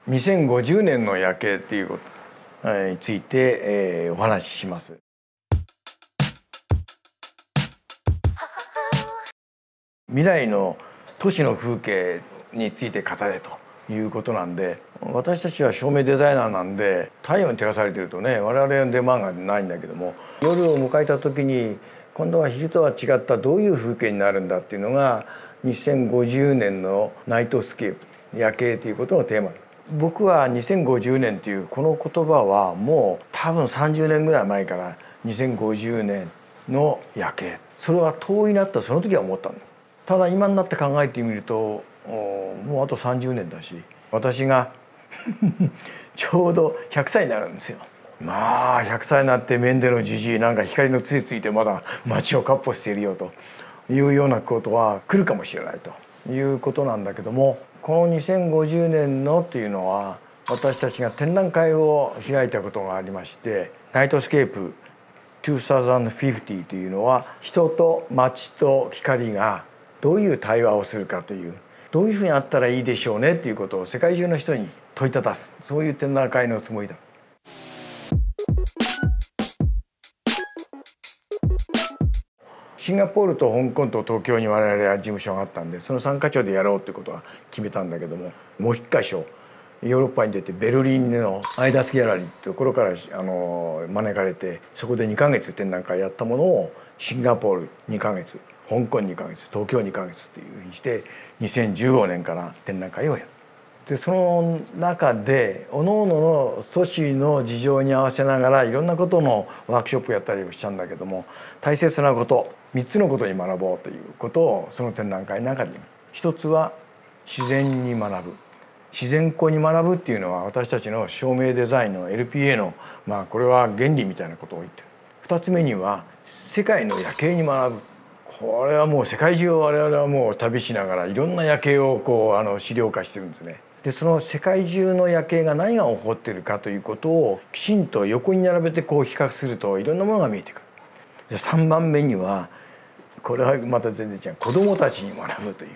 2050年の夜景っていうことについて、お話しします。未来の都市の風景について語れということなんで、私たちは照明デザイナーなんで太陽に照らされてるとね、我々の出番がないんだけども、夜を迎えた時に今度は昼とは違ったどういう風景になるんだっていうのが2050年のナイトスケープ、夜景ということのテーマ。僕は2050年っていうこの言葉はもう多分30年ぐらい前から2050年の夜景、それは遠いなとその時は思ったんだ。ただ今になって考えてみるともうあと30年だし、私がちょうど100歳になるんですよ。まあ100歳になって面でのじじいなんか光の杖ついてまだ街をかっ歩しているよというようなことは来るかもしれないということなんだけども、この2050年のっていうのは私たちが展覧会を開いたことがありまして、ナイトスケープ2050というのは人と街と光がどういう対話をするかという、どういうふうにあったらいいでしょうねということを世界中の人に問いただす、そういう展覧会のつもりだ。シンガポールと香港と東京に我々は事務所があったんで、その3か所でやろうということは決めたんだけども、もう1か所ヨーロッパに出てベルリンのアイダスギャラリーっていうところから招かれて、そこで2ヶ月展覧会やったものをシンガポール2ヶ月、香港2ヶ月、東京2ヶ月っていうふうにして2015年から展覧会をやる。でその中で各々の都市の事情に合わせながらいろんなことのワークショップやったりをしたんだけども、大切なこと3つのことに学ぼうということをその展覧会の中に、一つは自然に学ぶ、自然光に学ぶっていうのは私たちの照明デザインの LPA のこれは原理みたいなことを言ってる。2つ目には世界の夜景に学ぶ。これはもう世界中を我々はもう旅しながらいろんな夜景を資料化してるんですね。でその世界中の夜景が何が起こっているかということをきちんと横に並べて比較するといろんなものが見えてくる。で3番目にはこれはまた全然違う、子どもたちに学ぶという。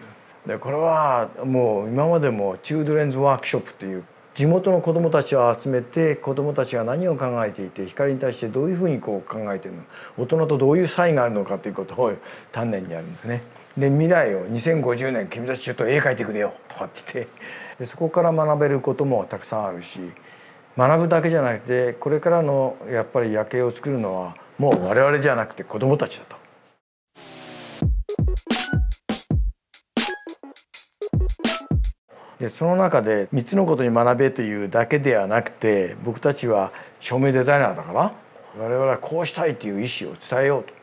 でこれはもう今までもチュードレンズワークショップという地元の子どもたちを集めて、子どもたちが何を考えていて光に対してどういうふうに考えているのか、大人とどういう差異があるのかということを丹念にやるんですね。で未来を2050年君たちちょっと絵描いてくれよとかって言って、でそこから学べることもたくさんあるし、学ぶだけじゃなくてこれからのやっぱり夜景を作るのはもう我々じゃなくて子どもたちだと。でその中で3つのことに学べというだけではなくて、僕たちは照明デザイナーだから我々はこうしたいという意思を伝えようと、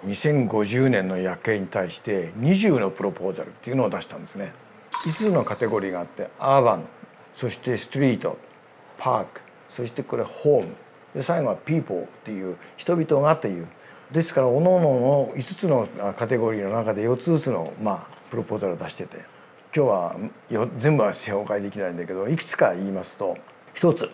2050年の夜景に対して20のプロポーザルっていうのを出したんですね。5つのカテゴリーがあって、アーバン、そしてストリート、パーク、そしてこれホームで、最後はピーポーっていう人々がという。ですから各々の5つのカテゴリーの中で4つずつのプロポーザルを出してて、今日は全部は紹介できないんだけど、いくつか言いますと、一つ、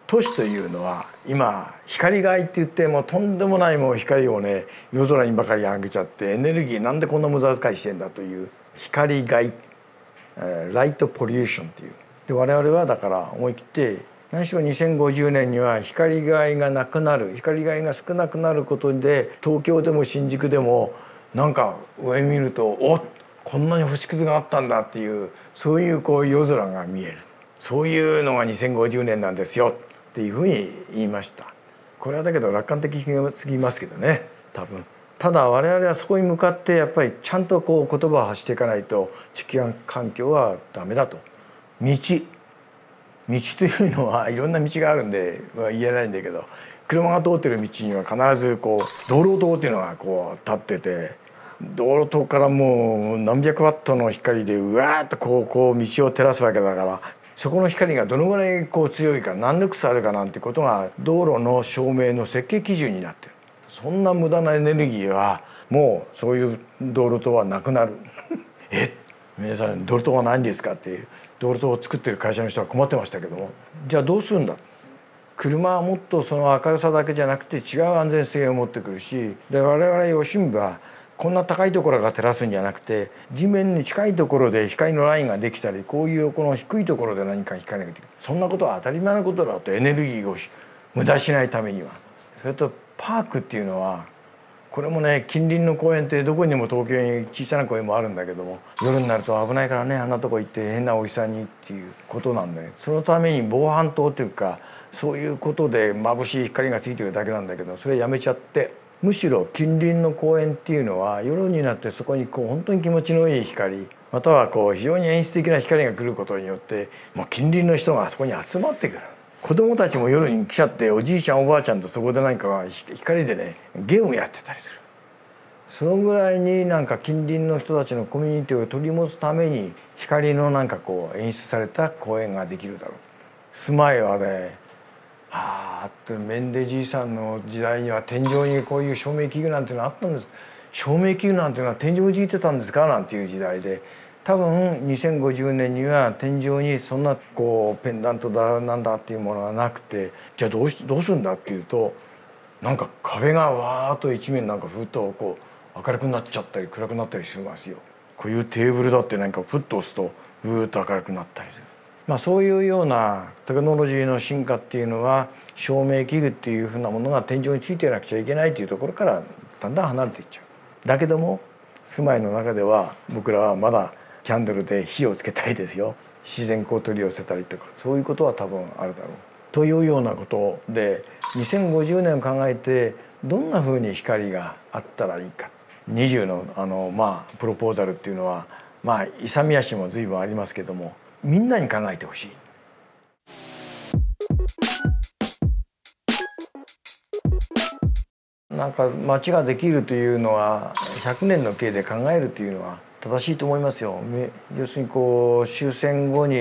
都市というのは今光害って言ってもとんでもないもう光をね夜空にばかり上げちゃって、エネルギーなんでこんな無駄遣いしてんだという光害、ライトポリューションっていう。で我々はだから思い切って何しろ2050年には光害がなくなる、光害が少なくなることで東京でも新宿でもなんか上見るとおこんなに星屑があったんだっていう、そういう夜空が見える、そういうのが2050年なんですよっていうふうに言いました。これはだけど楽観的すぎますけどね、多分。ただ我々はそこに向かってやっぱりちゃんと言葉を発していかないと地球環境はダメだと。道というのはいろんな道があるんで言えないんだけど、車が通ってる道には必ず道路灯っていうのが立ってて、道路灯からもう何百ワットの光でうわーっと道を照らすわけだから、そこの光がどのぐらい強いか、何ルクスあるかなんてことが道路の照明の設計基準になってる。そんな無駄なエネルギーはもうそういう道路灯はなくなる皆さん道路灯はないんですかっていう、道路灯を作ってる会社の人は困ってましたけども、じゃあどうするんだ。車はもっとその明るさだけじゃなくて違う安全性を持ってくるし、で我々吉見はこんな高いところが照らすんじゃなくて、地面に近いところで光のラインができたり、こういうこの低いところで何か光ができる、そんなことは当たり前のことだと、エネルギーを無駄しないためには。それとパークっていうのは、これもね、近隣の公園ってどこにも東京に小さな公園もあるんだけども、夜になると危ないからね、あんなとこ行って変なおじさんにっていうことなんで、そのために防犯灯というか、そういうことで眩しい光がついてるだけなんだけど、それやめちゃって、むしろ近隣の公園っていうのは夜になってそこにこう本当に気持ちのいい光、またはこう非常に演出的な光が来ることによって、もう近隣の人があそこに集まってくる。子供たちも夜に来ちゃって、おじいちゃんおばあちゃんとそこで何か光でねゲームやってたりする。そのぐらいになんか近隣の人たちのコミュニティを取り持つために光のなんかこう演出された公園ができるだろう。住まいはね、メンデじいさんの時代には天井にこういう照明器具なんていうのあったんです。照明器具なんていうのは天井についてたんですかなんていう時代で、多分2050年には天井にそんなこうペンダントだなんだっていうものがなくて、じゃあどうするんだっていうと、なんか壁がわーっと一面なんかふっとこう明るくなっちゃったり暗くなったりしますよ。こういうテーブルだってなんかふっと押すとふーっと明るくなったりする。そういうようなテクノロジーの進化っていうのは、照明器具っていうふうなものが天井についてなくちゃいけないというところからだんだん離れていっちゃう。だけども住まいの中では僕らはまだキャンドルで火をつけたりですよ、自然光を取り寄せたりとか、そういうことは多分あるだろうというようなことで、2050年を考えてどんなふうに光があったらいいか、20のプロポーザルっていうのは勇み足も随分ありますけども、みんなに考えてほしい。なんか街ができるというのは100年の計で考えるというのは正しいと思いますよ。要するにこう終戦後に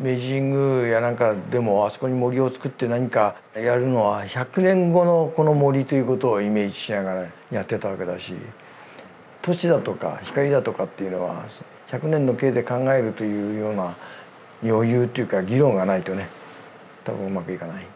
明治神宮やなんかでもあそこに森を作って何かやるのは100年後のこの森ということをイメージしながらやってたわけだし、都市だとか光だとかっていうのは100年の計で考えるというような余裕というか議論がないとね、多分うまくいかない。